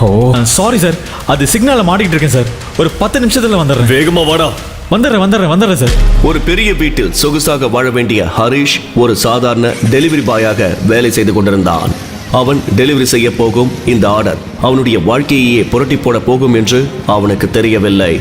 ஓ sorry sir, அது சிக்னல்ல மாட்டிக்கிட்டு இருக்கேன் சார். ஒரு 10 நிமிஷத்துல வந்துடுறேன். வேகமா வாடா. வந்துடுறேன் சார். ஒரு பெரிய வீட்டில் சொகுசாக வாழ வேண்டிய ஹரிஷ் ஒரு சாதாரண டெலிவரி பாயாக வேலை செய்து கொண்டிருந்தான். அவன் டெலிவரி செய்ய போகும் இந்த ஆர்டர் அவனுடைய வாழ்க்கையையே புரட்டி போட போகும் என்று அவனுக்கு தெரியவில்லை.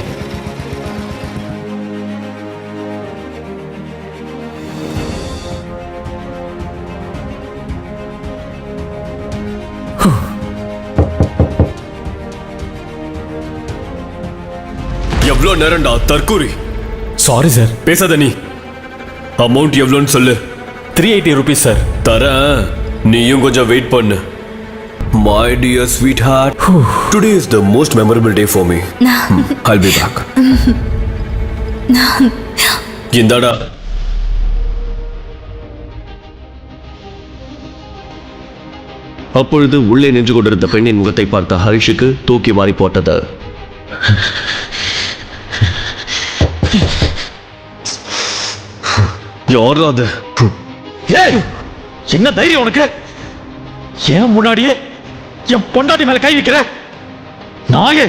எவ்வளோ நேரம்டா தற்கூரி? Sorry sir. பேசாத நீ. அமௌண்ட் எவ்வளோன்னு சொல்லு. 380 rupees சார். தரேன், நீயும் கொஞ்சம் வெயிட் பண்ணு. My dear sweetheart, today is the most memorable day for me. I'll be back. இந்தாடா. அப்பொழுது உள்ளே நின்று கொண்டிருந்த பெண்ணின் முகத்தை பார்த்த ஹரிஷுக்கு தூக்கி வாரி போட்டது. யார் அது? என்ன தைரியம் உனக்கு? ஏன் முன்னாடியே என் பொண்டாட்டி மேல கை வைக்கிற நாயே?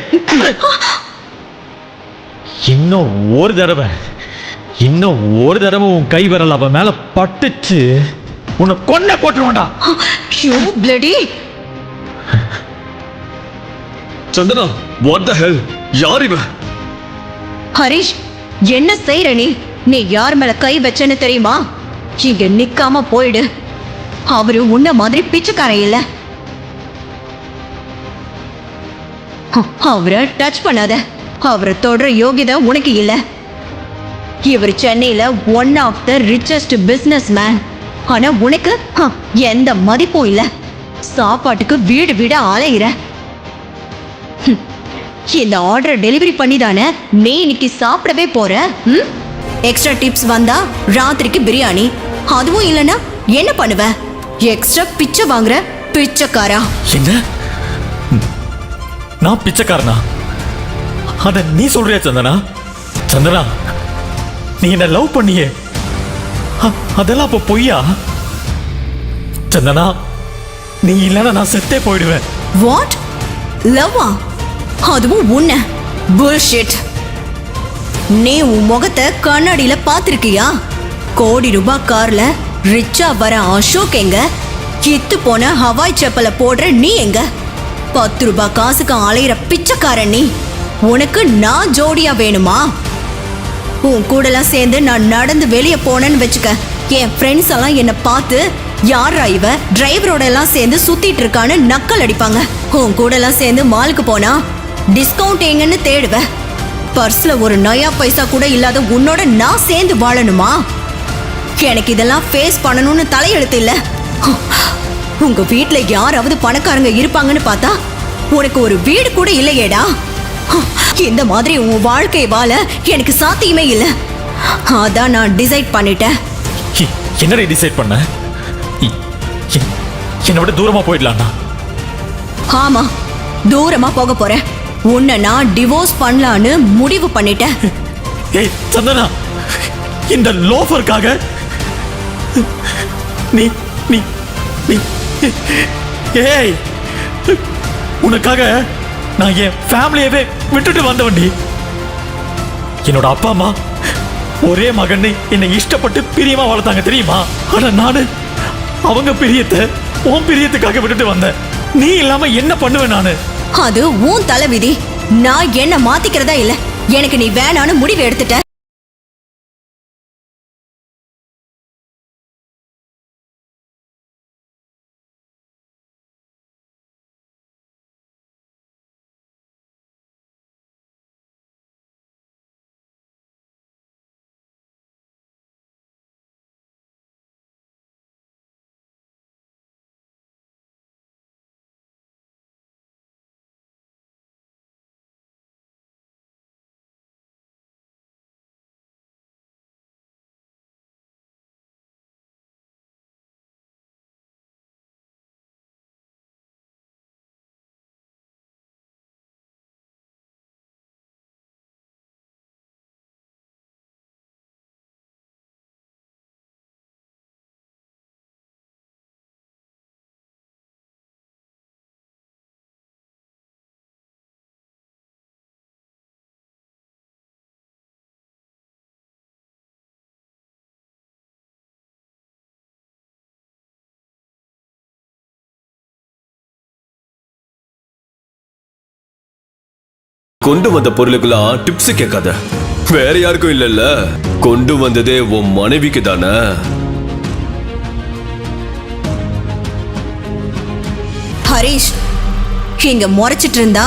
இன்னும் ஒரு தடவை உன் கை விரல் அவ மேல பட்டுச்சு, உன்னை கொன்ன போட்டுருவான்டா. Santhana, what the hell? யார் இவ? ஹரிஷ், என்ன செய்யற நீ? நீ யார் மேல கை வச்சேன்னு தெரியுமா? இங்க நிக்காம போயிடு. அவரு உன்ன மாதிரி பிச்சைக்காரன் இல்ல. அவரை டச் பண்ணாத. அவரை தொடர யோகிதை உனக்கு இல்ல. இவர் சென்னையில one of the richest businessman. ஆனா உனக்கு எந்த மதிப்பும் இல்ல. சாப்பாட்டுக்கு வீடு வீடா அலையிற. இந்த ஆர்டர் டெலிவரி பண்ணி தானே நீ இன்னைக்கு சாப்பிடவே போற. எக்ஸ்ட்ரா டிப்ஸ் வந்தா ராத்திரிக்கு பிரியாணி. அதுவும் இல்லைன்னா என்ன பண்ணுவ? எக்ஸ்ட்ரா பிச்சை வாங்குற பிச்சைக்காரா? என்ன? நான் பிச்சைக்காரனா? அத நீ சொல்றியா சந்தனா? சந்தனா, நீ என்ன லவ் பண்ணியே, அதெல்லாம் அப்ப பொய்யா? சந்தனா, நீ இல்லைன்னா நான் செத்தே போயிடுவேன். வாட்? லவ்வா? அதுவும் உன்ன? புல்ஷிட். நீ உன் முகத்தை கண்ணாடியில பாத்திருக்கியா? கோடி ரூபாய் கார்ல ரிச்சா வர அசோக் எங்க? கித்து போன ஹவாய் செப்பல போடுற நீ எங்க? 10 ரூபாய் காசுக்கு அலையிற பிச்சைக்காரன் நீ. உனக்கு நான் ஜோடியா வேணுமா? உன் கூடலாம் சேர்ந்து நான் நடந்து வெளியே போனேன்னு வச்சுக்க, என் ஃப்ரெண்ட்ஸ் எல்லாம் என்னை பார்த்து யாரா இவ டிரைவரோட எல்லாம் சேர்ந்து சுத்திட்டு இருக்கான்னு நக்கல் அடிப்பாங்க. உன் கூட எல்லாம் சேர்ந்து மாலுக்கு போனா டிஸ்கவுண்ட் எங்கன்னு தேடுவ. பர்ஸ்ல ஒரு நயா பைசா கூட இல்லாத உன்னோட நான் சேர்ந்து வாழணுமா? எனக்கு இதெல்லாம் ஃபேஸ் பண்ணணும்னு தலையெழுத்து இல்ல. உங்க வீட்டுல யாராவது பணக்காரங்க இருப்பாங்கன்னு பார்த்தா உனக்கு ஒரு வீடு கூட இல்லையேடா. இந்த மாதிரி உன் வாழ்க்கையை வாழ எனக்கு சாத்தியமே இல்ல. அதான் நான் டிசைட் பண்ணிட்டேன். என்னடா டிசைட் பண்ண? என்னை விட தூரமா போயிடலாம்னா? ஆமா, தூரமா போக போறேன். உன்னை நான் டிவோர்ஸ் பண்ணலான்னு முடிவு பண்ணிட்டேன். ஏய் சந்தனா, இந்த லோஃபருக்காக நீ நீ நீ ஏய், உனக்காக நான் என் ஃபேமிலியவே விட்டுட்டு வந்தவண்டி. என்னோட அப்பா அம்மா ஒரே மகன் என்னை இஷ்டப்பட்டு பிரியமா வளர்த்தாங்க தெரியுமா? ஆனா நானு அவங்க பிரியத்தை உன் பிரியத்துக்காக விட்டுட்டு வந்தேன். நீ இல்லாம என்ன பண்ணுவேன் நானு? அது உன் தலைவிதி. நான் என்ன மாத்திக்கிறதா இல்ல. எனக்கு நீ வேணான்னு முடிவு எடுத்துட்ட. கொண்டு வந்த பொருளுக்கெல்லாம் டிப்ஸ் கேட்காத. வேற யாருக்கும் இல்லல்ல, கொண்டு வந்ததே உன் மனைவிக்கு தானே. ஹரிஷ், இங்க முறைச்சிட்டு இருந்தா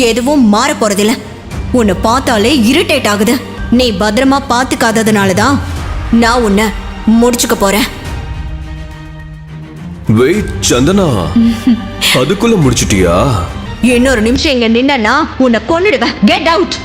எதுவும் மாற போறதில்ல. உன்னை பார்த்தாலே இரிட்டேட் ஆகுது. நீ பத்திரமா பாத்துக்காததுனாலதான் நான் உன்னை முடிச்சுக்க போறேன். வெயிட் சந்தனா, அதுக்குள்ள முடிச்சிட்டியா? இன்னொரு நிமிஷம் இங்க நின்னா உன்னை கொன்னுடுவேன். Get out.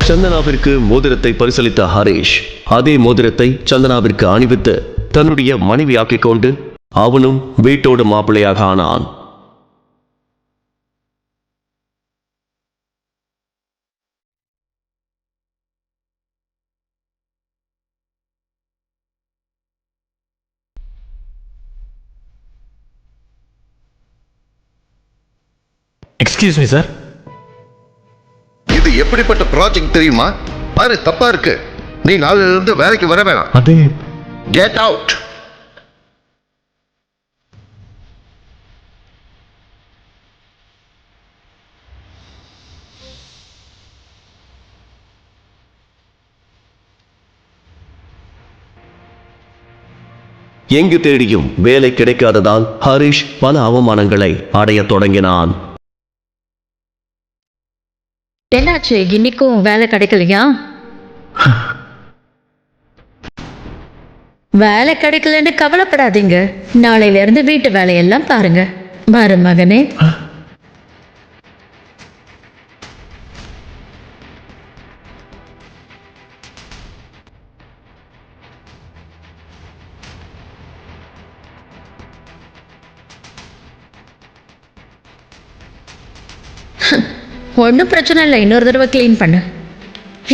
சந்தனாவிற்கு மோதிரத்தை பரிசளித்த ஹரிஷ் அதே மோதிரத்தை சந்தனாவிற்கு அணிவித்து தன்னுடைய மனைவியாக்கிக் கொண்டு அவனும் வீட்டோடு மாப்பிள்ளையாக ஆனான். Excuse me sir. இது எப்படிப்பட்ட ப்ராஜெக்ட் தெரியுமா? பாரு, தப்பா இருக்கு. நீ நாளில இருந்து வேலைக்கு வர வேணாம். அது கெட் அவுட். எங்கு தேடியும் வேலை கிடைக்காததால் ஹரிஷ் பல அவமானங்களை அடையத் தொடங்கினான். என்னாச்சு, இன்னைக்கும் வேலை கிடைக்கலையா? வேலை கிடைக்கலன்னு கவலைப்படாதீங்க. நாளையில இருந்து வீட்டு வேலையெல்லாம் பாருங்க. மருமகனே, ஒன்றும் பிரச்சனை இல்லை. இன்னொரு தடவை கிளீன் பண்ணு.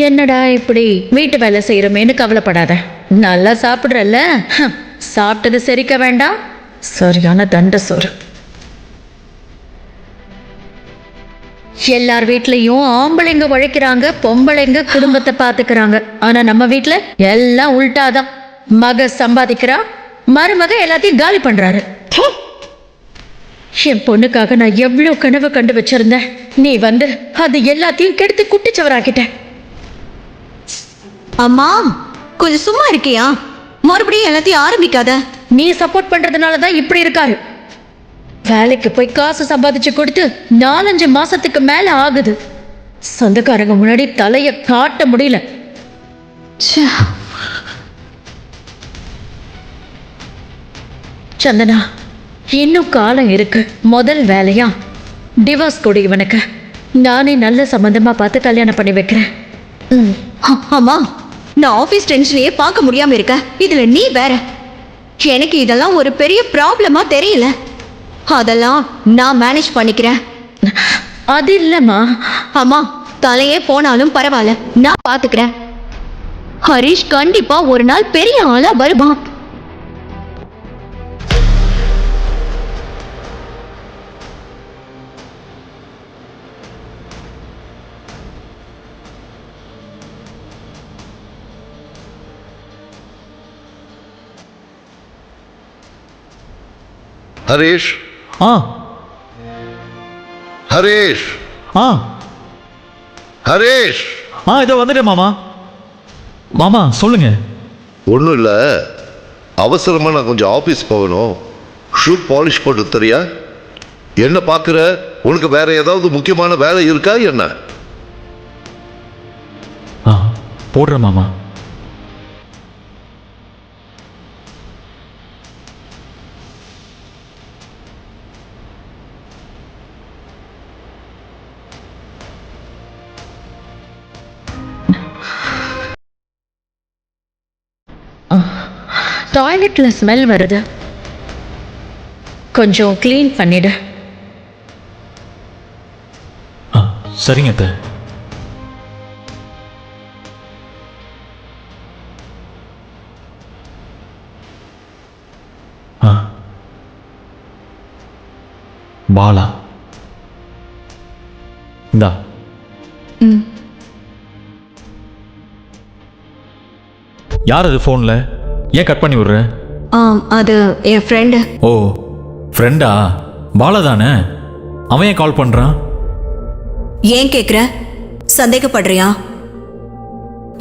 என்னடா இப்படி வீட்டு வேலை செய்கிறோமேன்னு கவலைப்படாத. நல்லா சாப்பிட்றல்ல, சாப்பிட்டது செரிக்க வேண்டாம். சரியான தண்ட சோறு. எல்லார் வீட்லேயும் ஆம்பளைங்க உழைக்கிறாங்க, பொம்பளைங்க குடும்பத்தை பார்த்துக்கிறாங்க. ஆனால் நம்ம வீட்டில் எல்லாம் உள்டாதான். மக சம்பாதிக்கிறா, மருமக எல்லாத்தையும் காலி பண்ணுறாரு. என் பொண்ணுக்காக நான் எவ்வளோ கனவு கண்டு வச்சிருந்தேன். நீ வந்து அது எல்லாத்தையும் கெடுத்து குட்டிச்சவராக்கிட்ட. அம்மா, கொஞ்சம் சும்மா இருக்கியா? மறுபடியும் எல்லாத்தையும் ஆரம்பிக்காத. நீ சப்போர்ட் பண்றதுனால தான் இப்படி இருக்காரு. வேலைக்கு போய் காசு சம்பாதிச்சு கொடுத்து 4-5 மாசத்துக்கு மேல ஆகுது. சொந்தக்காரங்க முன்னாடி தலைய காட்ட முடியல. சந்தனா, இன்னும் காலம் இருக்கு. முதல் வேலையா டிவோர்ஸ் கொடு இவனுக்கு. நானே நல்ல சம்பந்தமா பார்த்து கல்யாணம் பண்ணி வைக்கிறேன். அம்மா, நான் ஆபீஸ் டென்ஷனையே பார்க்க முடியாம இருக்க, இதுல நீ வேற. எனக்கு இதெல்லாம் ஒரு பெரிய ப்ராப்ளமா தெரியல. அதெல்லாம் நான் மேனேஜ் பண்ணிக்கிறேன். அது இல்லம்மா. அம்மா, தலையே போனாலும் பரவாயில்ல, நான் பாத்துக்கிறேன். ஹரிஷ் கண்டிப்பா ஒரு நாள் பெரிய ஆளா வருவான். ஹரீஷ், ஆ ஹரீஷ், ஆ ஹரீஷ். ஆ இதோ வந்துட்டேன் மாமா. மாமா சொல்லுங்க. ஒன்றும் இல்லை, அவசரமாக நான் கொஞ்சம் ஆஃபீஸ் போகணும். ஷூ பாலிஷ் போட்டு தெரியா? என்ன பார்க்குற? உனக்கு வேற ஏதாவது முக்கியமான வேலை இருக்கா என்ன? ஆ போடுறேன் மாமா. டாய்லெட்ல ஸ்மெல் வருது, கொஞ்சம் க்ளீன் பண்ணிடு. ஆ சரிங்க அத்தை. ஆ பாலா இந்தா. யார் அது ஃபோனில்? ஏன் கட் பண்ணி விடுற? அது என் ஃப்ரெண்டு. ஓ ஃப்ரெண்டா? பாலா தானே? அவன் ஏன் கால் பண்ணுறான்? ஏன் கேட்குற? சந்தேகப்படுறியா?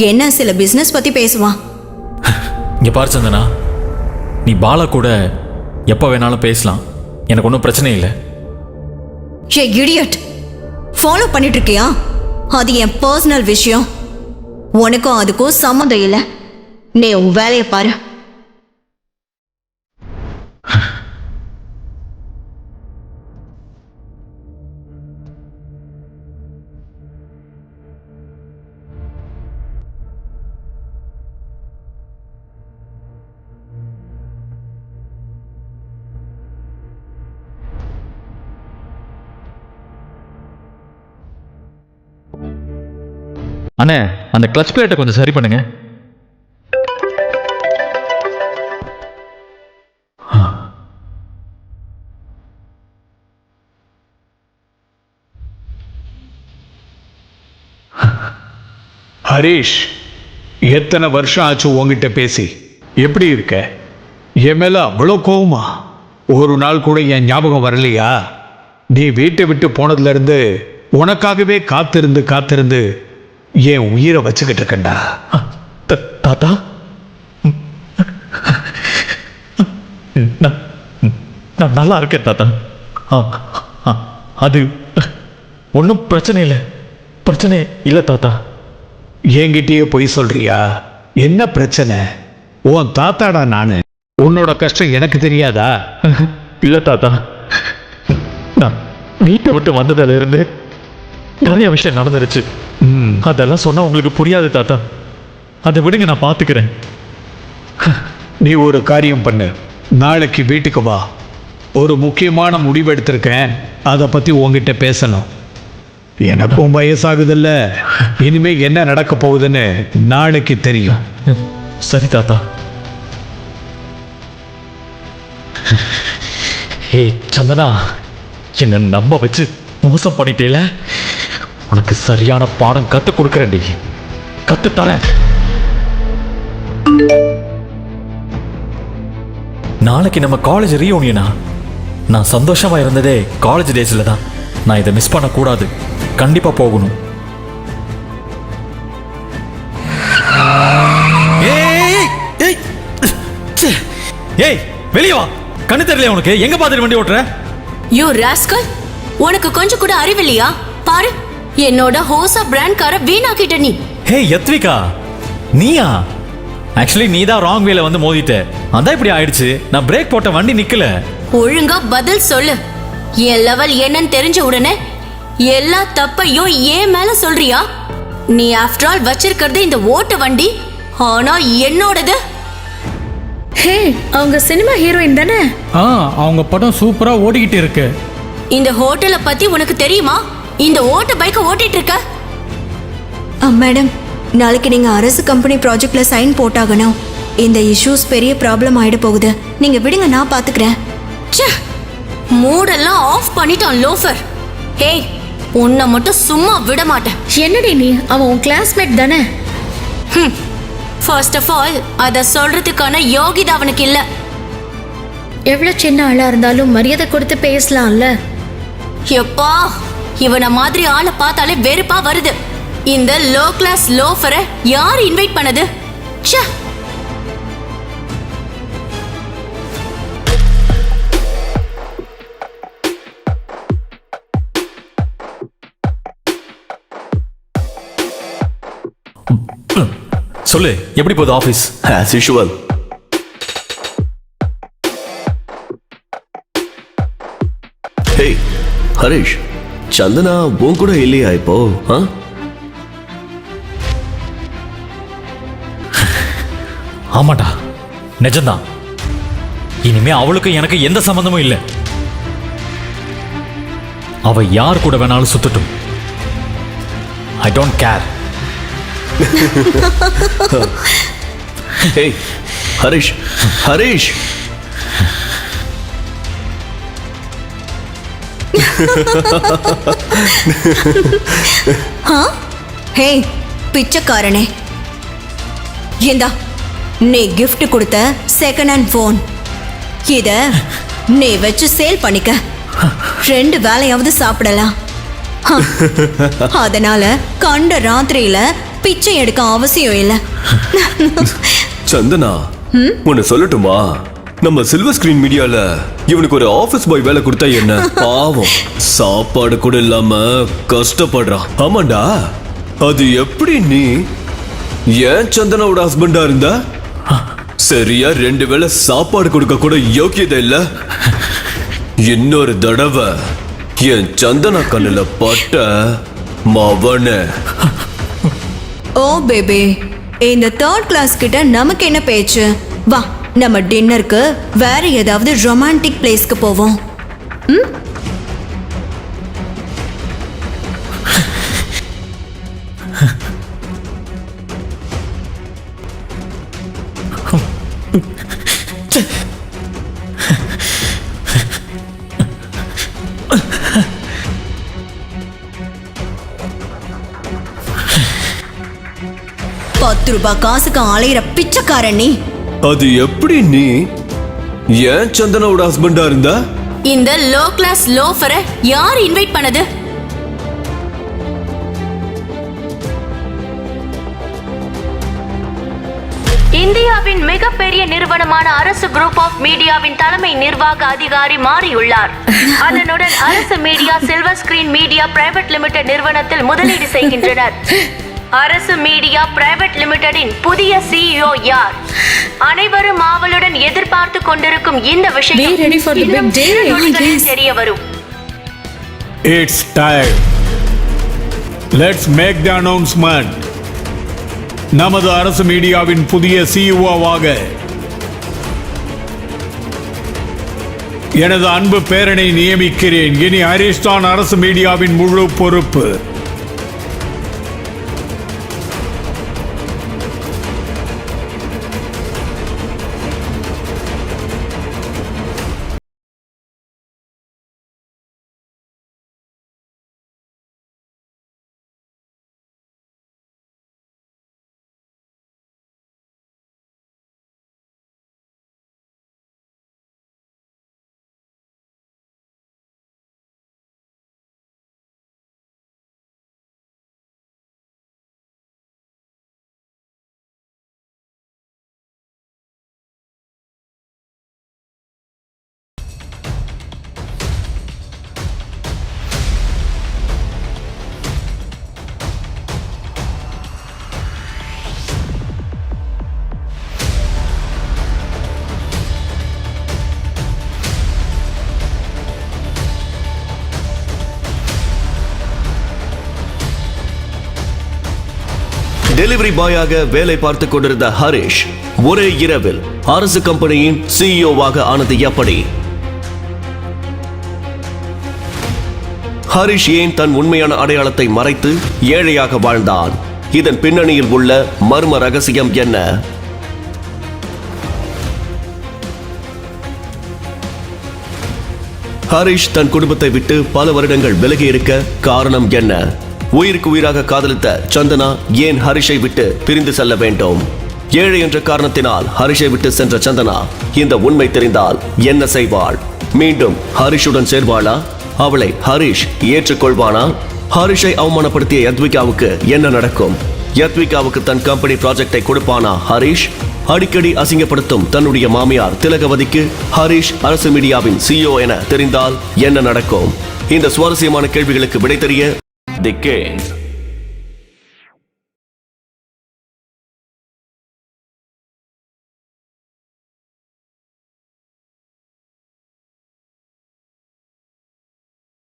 என்ன சில பிஸ்னஸ் பற்றி பேசுவான். இங்கே பாரு சந்தனா, நீ பாலா கூட எப்போ வேணாலும் பேசலாம், எனக்கு ஒன்றும் பிரச்சனை இல்லை. ஏ இடியட், ஃபாலோ பண்ணிட்டு இருக்கியா? அது என் பர்சனல் விஷயம். உனக்கும் அதுக்கும் சம்மந்தம் இல்லை. நீ உன் வேலையை பாரு. அண்ணே, அந்த கிளச் பிளேட்டை கொஞ்சம் சரி பண்ணுங்க. ஹரீஷ், எத்தனை வருஷம் ஆச்சு உங்ககிட்ட பேசி? எப்படி இருக்க? என் மேல அவ்வளோ கோவமா? ஒரு நாள் கூட என் ஞாபகம் வரலையா? நீ வீட்டை விட்டு போனதுல இருந்து உனக்காகவே காத்திருந்து காத்திருந்து என் உயிரை வச்சுக்கிட்டு இருக்கேன்டா. தாத்தா, நான் நல்லா இருக்கேன் தாத்தா. அது ஒன்றும் பிரச்சனை இல்லை தாத்தா. என்கிட்டயே பொய் சொல்றியா? என்ன பிரச்சனை? உன் தாத்தாடா நானு. உன்னோட கஷ்டம் எனக்கு தெரியாதா? இல்லை தாத்தா, நான் வீட்டை விட்டு வந்ததுல இருந்து நிறைய விஷயம் நடந்துருச்சு. அதெல்லாம் சொன்னா உங்களுக்கு புரியாது தாத்தா. அதை விடுங்க, நான் பார்த்துக்கிறேன். நீ ஒரு காரியம் பண்ணு, நாளைக்கு வீட்டுக்கு வா. ஒரு முக்கியமான முடிவு எடுத்திருக்கேன், அதை பத்தி உங்ககிட்ட பேசணும். எனக்கும் வயசாகுதில்ல, இனிமே என்ன நடக்க போகுதுன்னு நாளைக்கு தெரியும். சரி தாத்தா. ஏய் சந்தனா, என்ன நம்ப வச்சு மோசம் பண்ணிட்டேல, உனக்கு சரியான பாடம் கத்து கொடுக்கறேன்டி, கத்து தரேன். நாளைக்கு நம்ம காலேஜ் ரீயூனியனா? நான் சந்தோஷமா இருந்ததே காலேஜ் டேஸ்ல தான். நான் இதை மிஸ் பண்ணக்கூடாது, கண்டிப்பா போகணும். ஏய் வெளியே வா, கண்ணு தெரியல உனக்கு? எங்க பாத்துட்டு வண்டி ஓட்டுற? யூ ராஸ்கல், உனக்கு கொஞ்சம் கூட அறிவில்லையா? பாரு, என்னோட ஹோசா பிராண்ட் கார வீணாக்கிட்ட நீ. ஹே யத்விகா, நீயா? ஆக்சுவலி நீ தான் ராங் வேல வந்து மோதிட்ட, அதான் இப்படி ஆயிடுச்சு. நான் பிரேக் போட்ட வண்டி நிக்கல. ஒழுங்கா பதில் சொல்லு. என் லெவல் என்னன்னு தெரிஞ்ச உடனே எல்லா தப்பையும் ஏன் மேல சொல்றியா? நீ ஆஃப்டர் ஆல் வச்சிருக்கிறது இந்த ஓட்ட வண்டி, ஆனா என்னோடது. ஹே, அவங்க சினிமா ஹீரோயின் தானே? அவங்க படம் சூப்பரா ஓடிக்கிட்டு இருக்கு. இந்த ஹோட்டலை பத்தி உனக்கு தெரியுமா? இந்த ஓட்ட பைக்கை ஓட்டிட்டு இருக்க. மேடம், நாளைக்கு நீங்க அரசு கம்பெனி ப்ராஜெக்ட்ல சைன் போட்டாகணும். இந்த இஷ்யூஸ் பெரிய ப்ராப்ளம் ஆயிட போகுது. நீங்க விடுங்க, நான் பாத்துக்கிறேன். ச்சே, மூடெல்லாம் ஆஃப் பண்ணிட்டான் லோஃபர். ஹேய், உன்னை மட்டும் சும்மா விட மாட்டேன். என்னடி நீ? அவன் உன் கிளாஸ்மேட் தானே? ஃபர்ஸ்ட் ஆஃப் ஆல் அத சொல்றதுக்கான யோகிதா அவனுக்கு இல்ல. எவ்வளவு சின்ன ஆளா இருந்தாலும் மரியாதை கொடுத்து பேசலாம்ல. எப்பா, இவனை மாதிரி ஆளை பார்த்தாலே வெறுப்பா வருது. இந்த லோ கிளாஸ் லோஃபரை யார் இன்வைட் பண்ணது? ச்சே. சொல்லு, எப்படி போகுது office? As usual. Hey Harish, Santhana உன் கூட இல்லையா இப்போ? ஆமாடா, நிஜம்தான். இனிமே அவளுக்கு எனக்கு எந்த சம்பந்தமும் இல்லை. அவ யார் கூட வேணாலும் சுத்தட்டும். I don't care. Hey Harish, Harish. Hey பிச்சைக்காரனே, இந்தா நீ gift கொடுத்த செகண்ட் ஹேண்ட் போன். இத நீ வச்சு சேல் பண்ணிக்க. 2 வேளையாவது சாப்பிடலாம். அதனால கண்ட ராத்திரியில பிச்சை எடுக்க அவசியம் இல்லை. சந்தனா, உன்னை சொல்லட்டுமா? நம்ம சில்வர் ஸ்கிரீன் மீடியால இவனுக்கு ஒரு ஆபீஸ் பாய் வேலை கொடுத்தா என்ன? பாவம், சாப்பாடு கூட இல்லாம கஷ்டப்படுறான். ஆமாண்டா, அது எப்படி நீ ஏன் சந்தனாவோட ஹஸ்பண்டா இருந்தா சரியா 2 வேளை சாப்பாடு கொடுக்க கூட யோக்கியதை இல்ல. இன்னொரு தடவை என் சந்தனா கண்ணுல பட்ட மவன. ஓ பேபி, இந்த 3rd கிளாஸ் கிட்ட நமக்கு என்ன பேச்சு? வா, நம்ம டின்னருக்கு வேற ஏதாவது ரொமான்டிக் பிளேஸ்க்கு போவோம். ₹10 காசுக்கு அலையிற பிச்சைக்காரன் நீ. அது எப்படி நீ ஏன் சந்தனாவோட ஹஸ்பண்டா இருந்தா? இந்த லோ கிளாஸ் லோஃபரை யார் இன்வைட் பண்ணது? இந்தியாவின் மிகப்பெரிய நிறுவனமான அரசு குரூப் ஆஃப் மீடியாவின் தலைமை நிர்வாக அதிகாரி மாறியுள்ளார். அதனுடன் அரசு media silver screen media private limited நிறுவனத்தில் முதலீடு செய்கின்றனர். அரசு மீடியா பிரைவேட் லிமிடெடின் புதிய CEO யார்? அனைவரும் ஆவலுடன் எதிர்பார்த்து கொண்டிருக்கும் இந்த விஷயம் இன்னும் சில நொடிகளில் தெரிய வரும். It's time. Let's make the announcement. நமது அரசு மீடியாவின் புதிய CEO-வாக எனது அன்பு பேரனை நியமிக்கிறேன். இனி ஹரிஷ் தான் அரசு மீடியாவின் முழு பொறுப்பு. டெலிவரி பாயாக வேலை பார்த்து கொண்டிருந்த ஹரிஷ் ஒரே இரவில் அரசு கம்பெனியின் சிஇஓவாக ஆனது எப்படி? ஹரிஷ் ஏன் தன் உண்மையான அடையாளத்தை மறைத்து ஏழையாக வாழ்ந்தான்? இதன் பின்னணியில் உள்ள மர்ம ரகசியம் என்ன? ஹரிஷ் தன் குடும்பத்தை விட்டு பல வருடங்கள் விலகி இருக்க காரணம் என்ன? உயிருக்கு உயிராக காதலித்த சந்தனா ஏன் ஹரிஷை விட்டு பிரிந்து செல்ல வேண்டும்? ஏழை என்ற காரணத்தினால் ஹரிஷை விட்டு சென்ற சந்தனா இந்த உண்மை தெரிந்தால் என்ன செய்வாள்? மீண்டும் ஹரிஷுடன் சேர்வாளா? அவளை ஹரிஷ் ஏற்றுக்கொள்வானா? ஹரிஷை அவமானப்படுத்திய யத்விகாவுக்கு என்ன நடக்கும்? யத்விகாவுக்கு தன் கம்பெனி ப்ராஜெக்டை கொடுப்பானா ஹரிஷ்? அடிக்கடி அசிங்கப்படுத்தும் தன்னுடைய மாமியார் திலகவதிக்கு ஹரிஷ் அரசு மீடியாவின் சிஇஓ என தெரிந்தால் என்ன நடக்கும்? இந்த சுவாரஸ்யமான கேள்விகளுக்கு விடை தெரிய தி கிங்